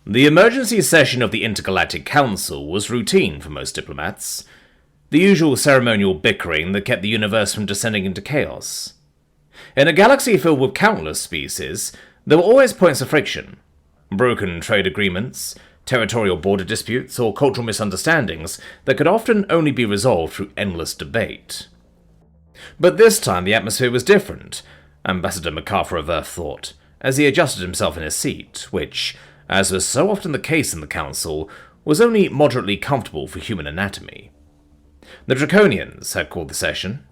The emergency session of the Intergalactic Council was routine for most diplomats, the usual ceremonial bickering that kept the universe from descending into chaos. In a galaxy filled with countless species, there were always points of friction. Broken trade agreements, territorial border disputes, or cultural misunderstandings that could often only be resolved through endless debate. But this time the atmosphere was different, Ambassador MacArthur of Earth thought, as he adjusted himself in his seat, which, as was so often the case in the Council, was only moderately comfortable for human anatomy. The Draconians had called the session.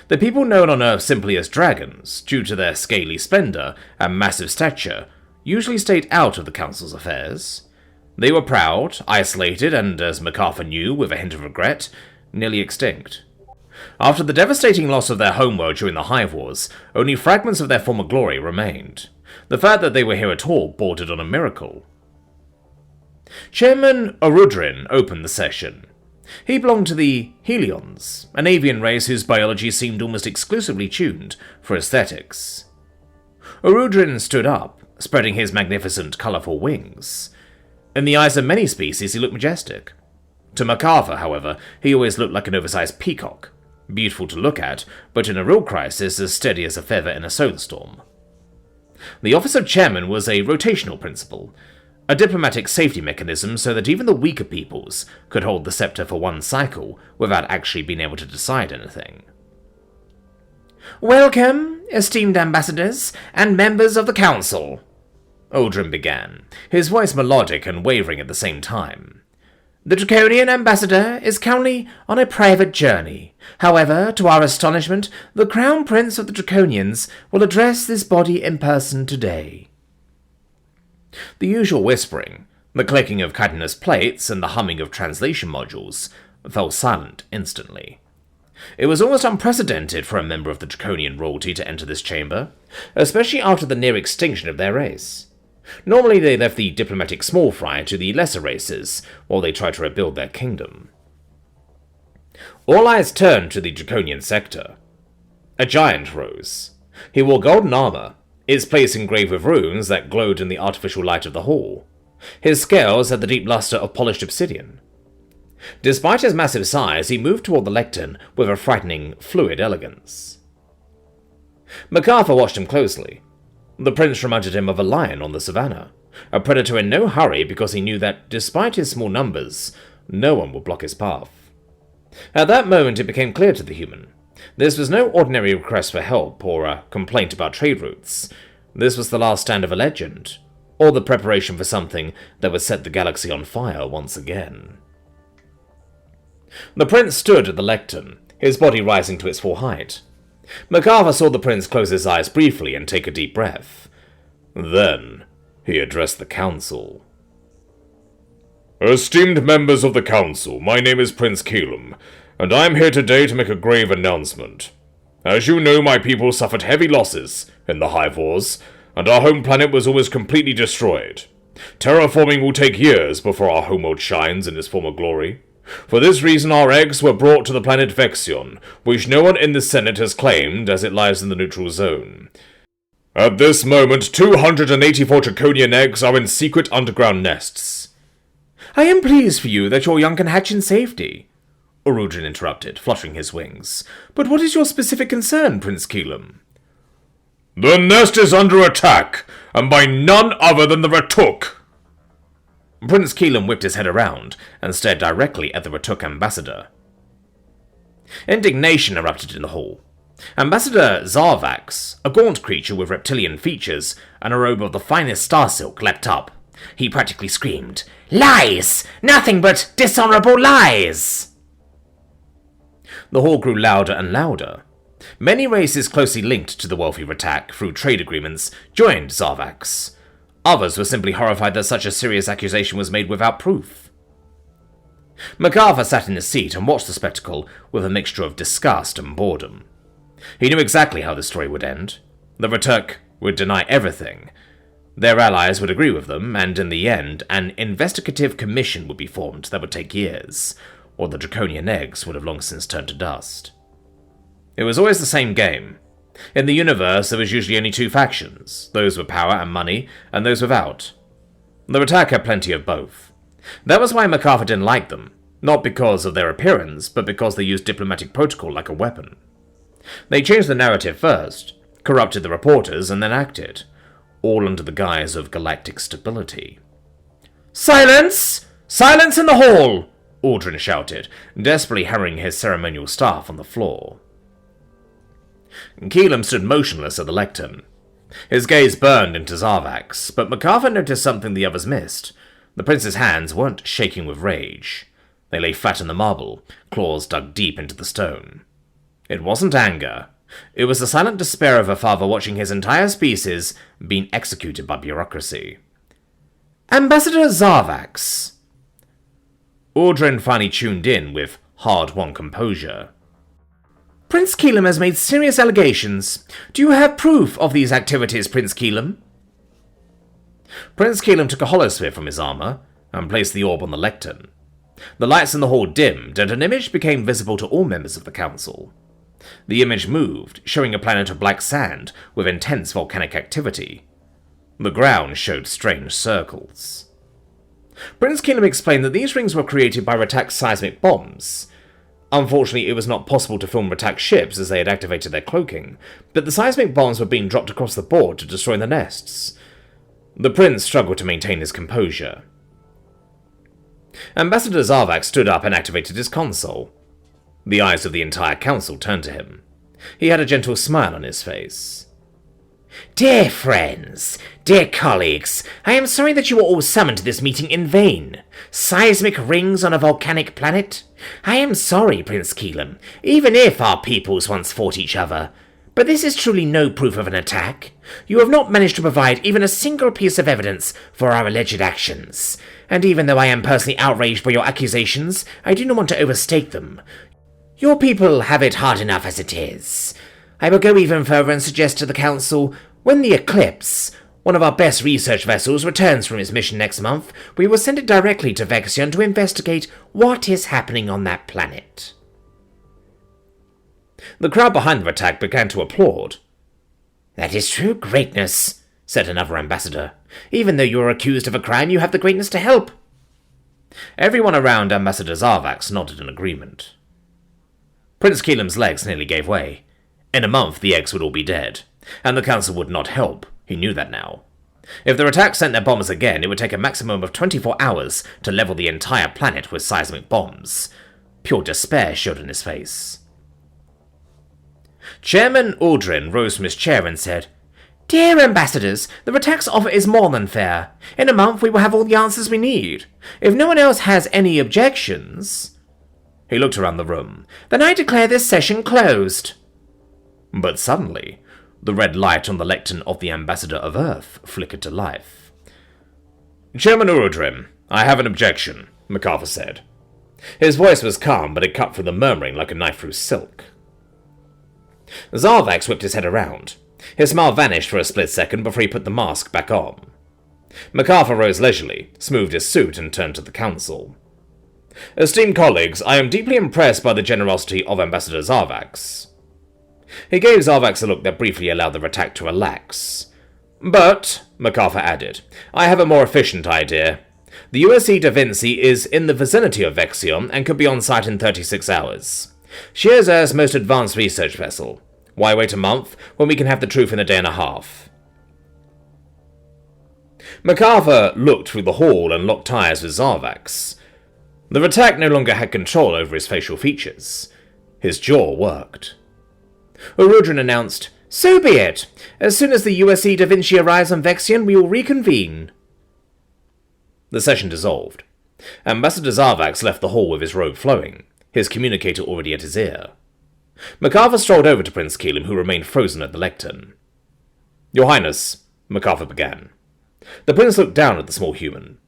The people known on Earth simply as dragons, due to their scaly splendor and massive stature, usually stayed out of the Council's affairs. They were proud, isolated, and, as MacArthur knew with a hint of regret, nearly extinct. After the devastating loss of their homeworld during the Hive Wars, only fragments of their former glory remained. The fact that they were here at all bordered on a miracle. Chairman Orudrin opened the session. He belonged to the Helions, an avian race whose biology seemed almost exclusively tuned for aesthetics. Orudrin stood up, spreading his magnificent, colourful wings. In the eyes of many species, he looked majestic. To MacArthur, however, he always looked like an oversized peacock, beautiful to look at, but in a real crisis as steady as a feather in a solar storm. The office of chairman was a rotational principle, a diplomatic safety mechanism so that even the weaker peoples could hold the scepter for one cycle without actually being able to decide anything. "Welcome, esteemed ambassadors and members of the Council," Aldrin began, his voice melodic and wavering at the same time. "The Draconian ambassador is currently on a private journey. However, to our astonishment, the Crown Prince of the Draconians will address this body in person today." The usual whispering, the clicking of chitinous plates, and the humming of translation modules fell silent instantly. It was almost unprecedented for a member of the Draconian royalty to enter this chamber, especially after the near extinction of their race. Normally they left the diplomatic small fry to the lesser races, while they tried to rebuild their kingdom. All eyes turned to the Draconian sector. A giant rose. He wore golden armor, his place engraved with runes that glowed in the artificial light of the hall. His scales had the deep luster of polished obsidian. Despite his massive size, he moved toward the lectern with a frightening, fluid elegance. MacArthur watched him closely. The prince reminded him of a lion on the savannah, a predator in no hurry because he knew that, despite his small numbers, no one would block his path. At that moment it became clear to the human. This was no ordinary request for help or a complaint about trade routes. This was the last stand of a legend, or the preparation for something that would set the galaxy on fire once again. The prince stood at the lectern, his body rising to its full height. MacArthur saw the prince close his eyes briefly and take a deep breath. Then he addressed the council. "Esteemed members of the council, my name is Prince Keelum, and I am here today to make a grave announcement. As you know, my people suffered heavy losses in the Hive Wars, and our home planet was almost completely destroyed. Terraforming will take years before our homeworld shines in its former glory. For this reason, our eggs were brought to the planet Vexion, which no one in the Senate has claimed, as it lies in the neutral zone. At this moment, 284 Draconian eggs are in secret underground nests." "I am pleased for you that your young can hatch in safety," Orudrin interrupted, fluttering his wings. "But what is your specific concern, Prince Keelum?" "The nest is under attack, and by none other than the Ratuk." Prince Keelum whipped his head around and stared directly at the Ratuk ambassador. Indignation erupted in the hall. Ambassador Zarvax, a gaunt creature with reptilian features and a robe of the finest star silk, leapt up. He practically screamed, "Lies! Nothing but dishonorable lies!" The hall grew louder and louder. Many races closely linked to the wealthy Ratak through trade agreements joined Zarvax. Others were simply horrified that such a serious accusation was made without proof. MacArthur sat in his seat and watched the spectacle with a mixture of disgust and boredom. He knew exactly how the story would end. The Ratuk would deny everything. Their allies would agree with them, and in the end, an investigative commission would be formed that would take years, or the Draconian eggs would have long since turned to dust. It was always the same game. In the universe, there was usually only two factions, those with power and money, and those without. The attack had plenty of both. That was why MacArthur didn't like them, not because of their appearance, but because they used diplomatic protocol like a weapon. They changed the narrative first, corrupted the reporters, and then acted, all under the guise of galactic stability. "Silence! Silence in the hall!" Aldrin shouted, desperately hammering his ceremonial staff on the floor. Keelam stood motionless at the lectern. His gaze burned into Zarvax, but MacArthur noticed something the others missed. The prince's hands weren't shaking with rage. They lay flat in the marble, claws dug deep into the stone. It wasn't anger. It was the silent despair of a father watching his entire species being executed by bureaucracy. "Ambassador Zarvax." Aldrin finally tuned in with hard-won composure. "Prince Keelam has made serious allegations. Do you have proof of these activities, Prince Keelam?" Prince Keelam took a holosphere from his armor and placed the orb on the lectern. The lights in the hall dimmed, and an image became visible to all members of the council. The image moved, showing a planet of black sand with intense volcanic activity. The ground showed strange circles. Prince Keelam explained that these rings were created by Ratak's seismic bombs. Unfortunately, it was not possible to film Ratak's ships as they had activated their cloaking, but the seismic bombs were being dropped across the board to destroy the nests. The prince struggled to maintain his composure. Ambassador Zarvax stood up and activated his console. The eyes of the entire council turned to him. He had a gentle smile on his face. "Dear friends, dear colleagues, I am sorry that you were all summoned to this meeting in vain. Seismic rings on a volcanic planet? I am sorry, Prince Keelam, even if our peoples once fought each other. But this is truly no proof of an attack. You have not managed to provide even a single piece of evidence for our alleged actions. And even though I am personally outraged by your accusations, I do not want to overstate them. Your people have it hard enough as it is. I will go even further and suggest to the Council, when the Eclipse, one of our best research vessels, returns from its mission next month, we will send it directly to Vexion to investigate what is happening on that planet." The crowd behind the attack began to applaud. "That is true greatness," said another ambassador. "Even though you are accused of a crime, you have the greatness to help." Everyone around Ambassador Zarvax nodded in agreement. Prince Keelam's legs nearly gave way. In a month, the eggs would all be dead, and the council would not help. He knew that now. If the attack sent their bombers again, it would take a maximum of 24 hours to level the entire planet with seismic bombs. Pure despair showed in his face. Chairman Aldrin rose from his chair and said, "Dear ambassadors, the attack's offer is more than fair. In a month, we will have all the answers we need. If no one else has any objections..." He looked around the room. "Then I declare this session closed." But suddenly, the red light on the lectern of the Ambassador of Earth flickered to life. "Chairman Aldrin, I have an objection," MacArthur said. His voice was calm, but it cut through the murmuring like a knife through silk. Zarvax whipped his head around. His smile vanished for a split second before he put the mask back on. MacArthur rose leisurely, smoothed his suit, and turned to the council. "Esteemed colleagues, I am deeply impressed by the generosity of Ambassador Zarvax." He gave Zarvax a look that briefly allowed the attack to relax. "But," MacArthur added, "I have a more efficient idea. The USC Da Vinci is in the vicinity of Vexion and could be on site in 36 hours. She is Earth's most advanced research vessel. Why wait a month when we can have the truth in a day and a half?" MacArthur looked through the hall and locked eyes with Zarvax. The attack no longer had control over his facial features. His jaw worked. Urudrin announced, "So be it. As soon as the USC Da Vinci arrives on Vexion, we will reconvene." The session dissolved. Ambassador Zarvax left the hall with his robe flowing, his communicator already at his ear. MacArthur strolled over to Prince Keelam, who remained frozen at the lectern. "Your Highness," MacArthur began. The prince looked down at the small human.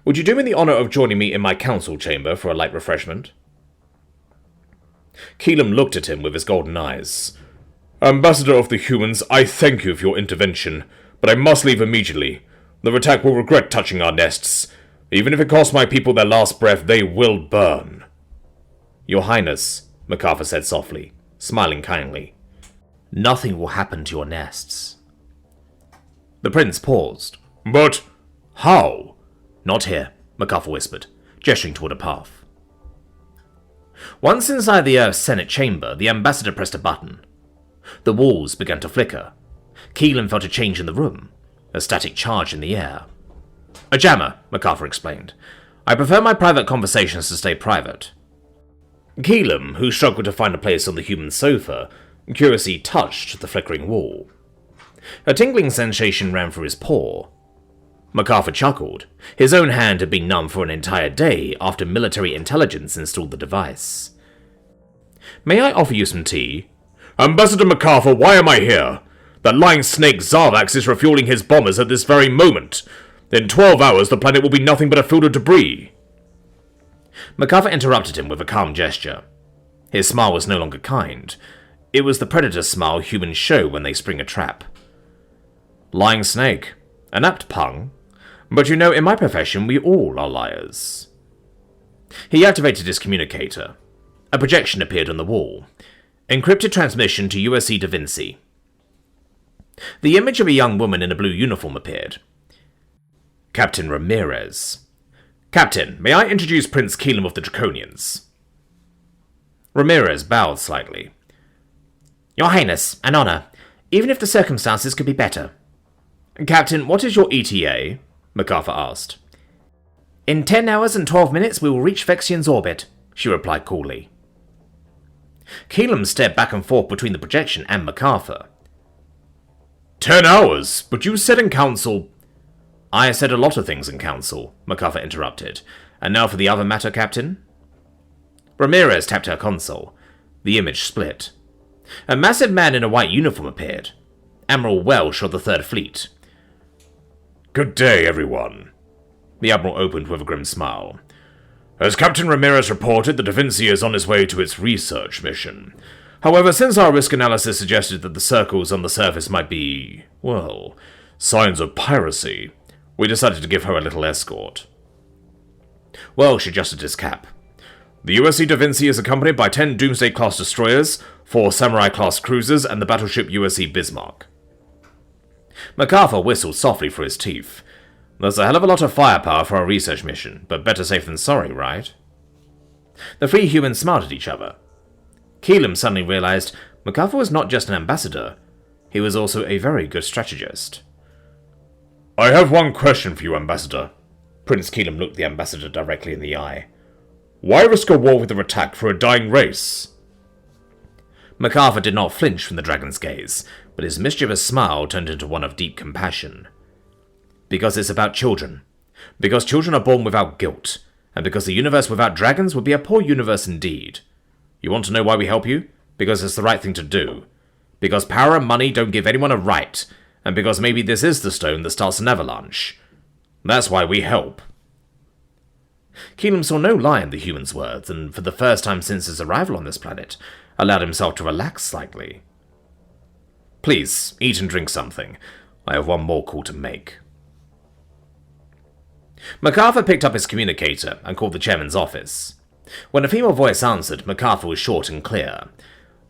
"Would you do me the honor of joining me in my council chamber for a light refreshment?" Keelam looked at him with his golden eyes. "Ambassador of the humans, I thank you for your intervention, but I must leave immediately. The Ratak will regret touching our nests. Even if it costs my people their last breath, they will burn." "Your Highness," MacArthur said softly, smiling kindly, "nothing will happen to your nests." The prince paused. "But how?" Not here, MacArthur whispered, gesturing toward a path. Once inside the Earth's Senate chamber, the ambassador pressed a button. The walls began to flicker. Keelan felt a change in the room, a static charge in the air. A jammer, MacArthur explained. I prefer my private conversations to stay private. Keelan, who struggled to find a place on the human sofa, curiously touched the flickering wall. A tingling sensation ran through his paw. MacArthur chuckled. His own hand had been numb for an entire day after military intelligence installed the device. May I offer you some tea? Ambassador MacArthur, why am I here? That lying snake Zarvax is refueling his bombers at this very moment. In 12 hours, the planet will be nothing but a field of debris. MacArthur interrupted him with a calm gesture. His smile was no longer kind. It was the predator smile humans show when they spring a trap. Lying snake. An apt pun. But you know, in my profession, we all are liars. He activated his communicator. A projection appeared on the wall. Encrypted transmission to USC Da Vinci. The image of a young woman in a blue uniform appeared. Captain Ramirez. Captain, may I introduce Prince Keelan of the Draconians? Ramirez bowed slightly. Your Highness, an honor, even if the circumstances could be better. Captain, what is your ETA? MacArthur asked. In 10 hours and 12 minutes we will reach Vexion's orbit, she replied coolly. Keelan stared back and forth between the projection and MacArthur. 10 hours? But you said in council... I said a lot of things in council, MacArthur interrupted. And now for the other matter, Captain? Ramirez tapped her console. The image split. A massive man in a white uniform appeared. Admiral Welsh of the Third Fleet. Good day, everyone. The Admiral opened with a grim smile. As Captain Ramirez reported, the Da Vinci is on his way to its research mission. However, since our risk analysis suggested that the circles on the surface might be, well, signs of piracy, we decided to give her a little escort. Welsh adjusted his cap. The USC Da Vinci is accompanied by 10 Doomsday-class destroyers, 4 Samurai-class cruisers, and the battleship USC Bismarck. MacArthur whistled softly through his teeth. There's a hell of a lot of firepower for a research mission, but better safe than sorry, right? The three humans smiled at each other. Keelan suddenly realized MacArthur was not just an ambassador, he was also a very good strategist. I have one question for you, Ambassador. Prince Keelan looked the ambassador directly in the eye. Why risk a war with the attack for a dying race? MacArthur did not flinch from the dragon's gaze, but his mischievous smile turned into one of deep compassion. Because it's about children. Because children are born without guilt. And because a universe without dragons would be a poor universe indeed. You want to know why we help you? Because it's the right thing to do. Because power and money don't give anyone a right. And because maybe this is the stone that starts an avalanche. That's why we help. Keelan saw no lie in the human's words, and for the first time since his arrival on this planet, allowed himself to relax slightly. Please, eat and drink something. I have one more call to make. MacArthur picked up his communicator and called the chairman's office. When a female voice answered, MacArthur was short and clear.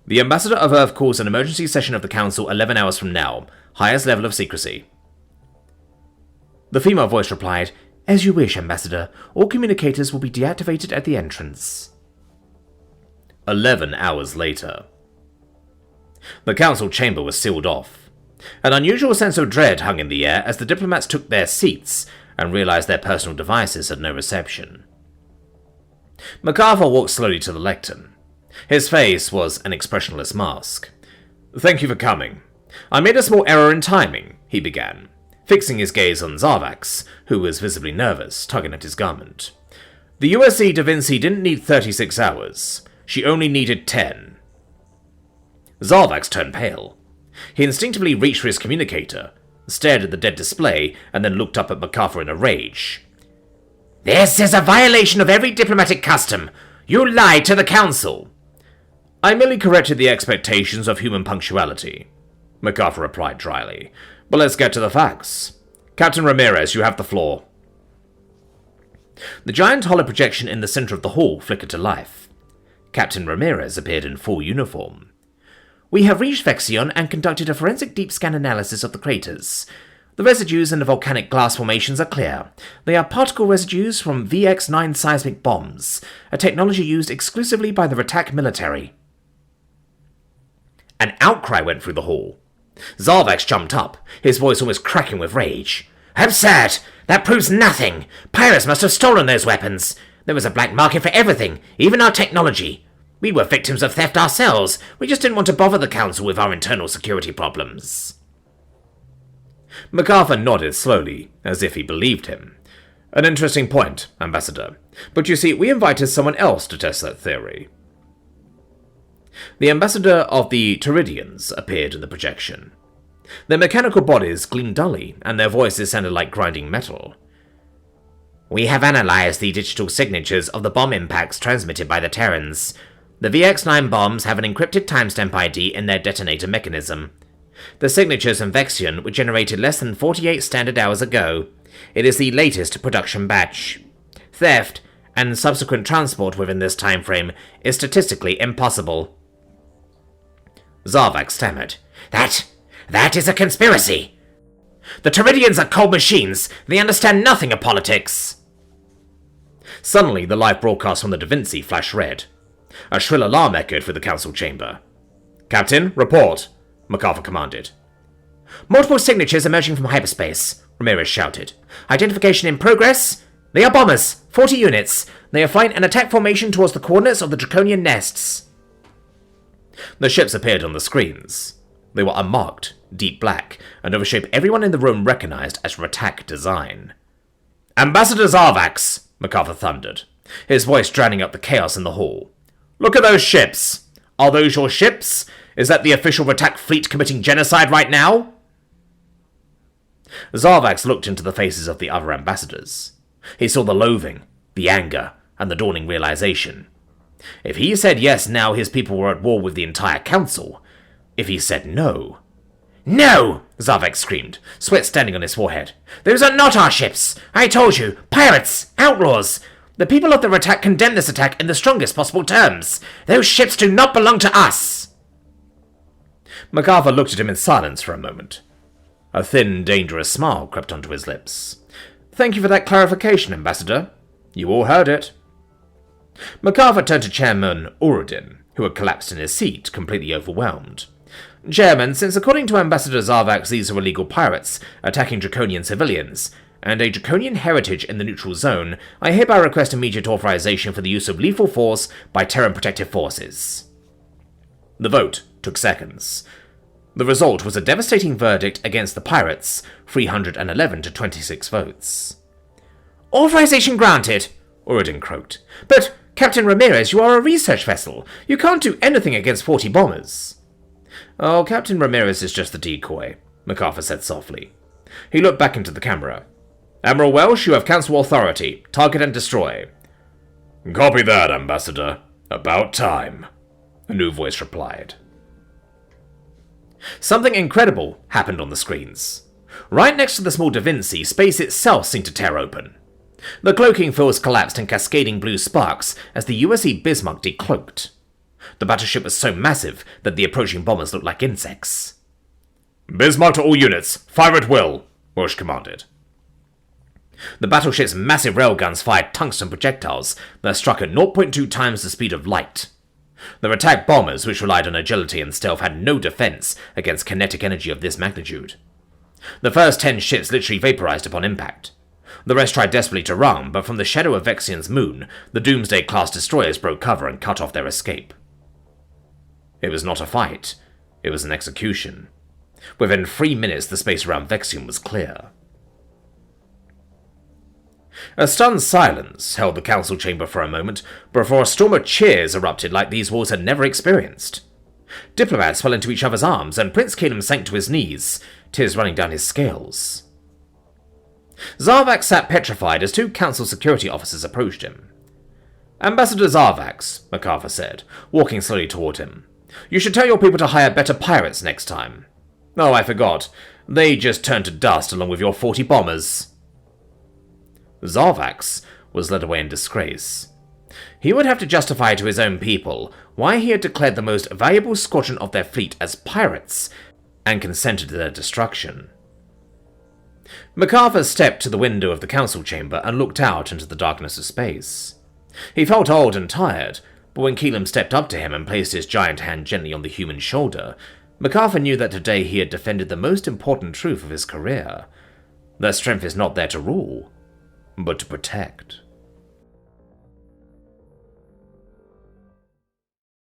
The Ambassador of Earth calls an emergency session of the Council 11 hours from now. Highest level of secrecy. The female voice replied, As you wish, Ambassador. All communicators will be deactivated at the entrance. 11 hours later. The council chamber was sealed off. An unusual sense of dread hung in the air as the diplomats took their seats and realized their personal devices had no reception. MacArthur walked slowly to the lectern. His face was an expressionless mask. Thank you for coming. I made a small error in timing, he began, fixing his gaze on Zarvax, who was visibly nervous, tugging at his garment. The USC Da Vinci didn't need 36 hours. She only needed 10. Zarvax turned pale. He instinctively reached for his communicator, stared at the dead display, and then looked up at MacArthur in a rage. This is a violation of every diplomatic custom. You lied to the Council. I merely corrected the expectations of human punctuality, MacArthur replied dryly. But let's get to the facts. Captain Ramirez, you have the floor. The giant hollow projection in the center of the hall flickered to life. Captain Ramirez appeared in full uniform. We have reached Vexion and conducted a forensic deep scan analysis of the craters. The residues in the volcanic glass formations are clear. They are particle residues from VX-9 seismic bombs, a technology used exclusively by the Ratak military. An outcry went through the hall. Zarvax jumped up, his voice almost cracking with rage. Absurd! That proves nothing! Pirates must have stolen those weapons! There was a black market for everything, even our technology. We were victims of theft ourselves. We just didn't want to bother the Council with our internal security problems. MacArthur nodded slowly, as if he believed him. An interesting point, Ambassador. But you see, we invited someone else to test that theory. The ambassador of the Pteridians appeared in the projection. Their mechanical bodies gleamed dully, and their voices sounded like grinding metal. We have analyzed the digital signatures of the bomb impacts transmitted by the Terrans. The VX-9 bombs have an encrypted timestamp ID in their detonator mechanism. The signatures in Vexion were generated less than 48 standard hours ago. It is the latest production batch. Theft and subsequent transport within this time frame is statistically impossible. Zarvax stammered. That is a conspiracy! The Pteridians are cold machines. They understand nothing of politics. Suddenly, the live broadcast from the Da Vinci flashed red. A shrill alarm echoed through the council chamber. Captain, report, MacArthur commanded. Multiple signatures emerging from hyperspace, Ramirez shouted. Identification in progress. They are bombers. 40 units. They are flying an attack formation towards the coordinates of the Draconian nests. The ships appeared on the screens. They were unmarked, deep black, and of a shape everyone in the room recognized as Ratak design. Ambassador Zarvax, MacArthur thundered, his voice drowning out the chaos in the hall. Look at those ships! Are those your ships? Is that the official Ratak fleet committing genocide right now? Zarvax looked into the faces of the other ambassadors. He saw the loathing, the anger, and the dawning realization. If he said yes now, his people were at war with the entire council. If he said no... No! Zarvax screamed, sweat standing on his forehead. Those are not our ships! I told you! Pirates! Outlaws! The people of the Ratak condemn this attack in the strongest possible terms. Those ships do not belong to us! MacArthur looked at him in silence for a moment. A thin, dangerous smile crept onto his lips. Thank you for that clarification, Ambassador. You all heard it. MacArthur turned to Chairman Uridin, who had collapsed in his seat, completely overwhelmed. Chairman, since according to Ambassador Zarvax these are illegal pirates, attacking Draconian civilians, and a Draconian heritage in the neutral zone, I hereby request immediate authorization for the use of lethal force by Terran Protective Forces. The vote took seconds. The result was a devastating verdict against the pirates, 311 to 26 votes. Authorization granted, Uridin croaked. But, Captain Ramirez, you are a research vessel. You can't do anything against 40 bombers. Oh, Captain Ramirez is just the decoy, MacArthur said softly. He looked back into the camera. Admiral Welsh, you have council authority. Target and destroy. Copy that, Ambassador. About time, a new voice replied. Something incredible happened on the screens. Right next to the small Da Vinci, space itself seemed to tear open. The cloaking fields collapsed in cascading blue sparks as the USE Bismarck decloaked. The battleship was so massive that the approaching bombers looked like insects. Bismarck to all units, fire at will, Welsh commanded. The battleship's massive railguns fired tungsten projectiles that struck at 0.2 times the speed of light. Their attack bombers, which relied on agility and stealth, had no defense against kinetic energy of this magnitude. The first 10 ships literally vaporized upon impact. The rest tried desperately to run, but from the shadow of Vexion's moon, the Doomsday-class destroyers broke cover and cut off their escape. It was not a fight. It was an execution. Within 3 minutes, the space around Vexion was clear. A stunned silence held the council chamber for a moment before a storm of cheers erupted like these walls had never experienced. Diplomats fell into each other's arms, and Prince Caleb sank to his knees, tears running down his scales. Zarvax sat petrified as 2 council security officers approached him. Ambassador Zarvax, MacArthur said, walking slowly toward him. You should tell your people to hire better pirates next time. Oh, I forgot. They just turned to dust along with your 40 bombers. Zarvax was led away in disgrace. He would have to justify to his own people why he had declared the most valuable squadron of their fleet as pirates and consented to their destruction. MacArthur stepped to the window of the council chamber and looked out into the darkness of space. He felt old and tired, but when Keelam stepped up to him and placed his giant hand gently on the human's shoulder, MacArthur knew that today he had defended the most important truth of his career. Their strength is not there to rule, but to protect.